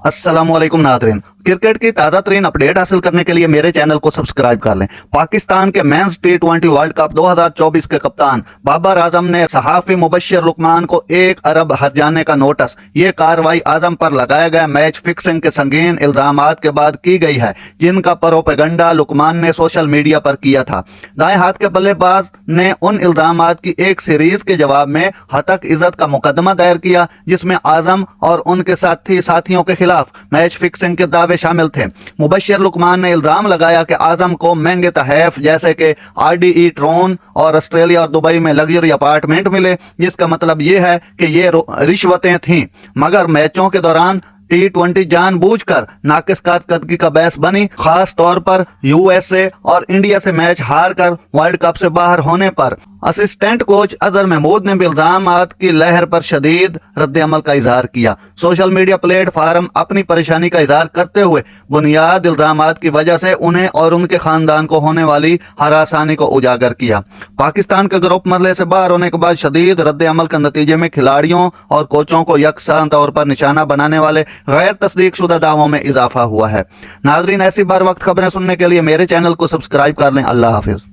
अस्सलाम वालेकुम नाज़रीन, क्रिकेट की ताज़ा तरीन अपडेट हासिल करने के लिए मेरे चैनल को सब्सक्राइब कर लें। पाकिस्तान के मेंस T20 वर्ल्ड कप 2024 के कप्तान बाबर आजम ने सहाफी मुबश्शिर लुकमान को 1 अरब हर्जाने का नोटिस। ये कार्रवाई आजम पर लगाया गया मैच फिक्सिंग के संगीन इल्जामात के बाद की गई है, जिनका प्रोपेगंडा लुकमान ने सोशल मीडिया पर किया था। दाएं हाथ के बल्लेबाज ने उन इल्जामात की एक सीरीज के जवाब में हतक इज्जत का मुकदमा दायर किया, जिसमें आजम और उनके साथियों के खिलाफ मैच फिक्सिंग के दावे शामिल थे। मुबश्शिर लुकमान ने इल्जाम लगाया कि आजम को महंगे तहफ जैसे कि RDE ट्रोन और ऑस्ट्रेलिया और दुबई में लग्जरी अपार्टमेंट मिले, जिसका मतलब ये है कि ये रिश्वतें थीं। मगर मैचों के दौरान T20 जानबूझकर नाकिस कारकर्दगी का बहस बनी, खास तौर पर USA और इंडिया से मैच हार कर वर्ल्ड कप से बाहर होने पर। असिस्टेंट कोच अजहर महमूद ने भी इल्जामात की लहर पर शदीद रद्द-ए-अमल का इजहार किया। सोशल मीडिया प्लेटफार्म अपनी परेशानी का इजहार करते हुए बुनियाद इल्जामात की वजह से उन्हें और उनके खानदान को होने वाली हरासानी को उजागर किया। पाकिस्तान के ग्रुप मरले से बाहर होने के बाद शदीद रद्द-ए-अमल के नतीजे में खिलाड़ियों और कोचों को यकसां तौर पर निशाना बनाने वाले गैर तस्दीक शुदा दावों में इजाफा हुआ है। नाजरीन, ऐसी बार वक्त खबरें सुनने के लिए मेरे चैनल को सब्सक्राइब कर लें। अल्लाह हाफिज।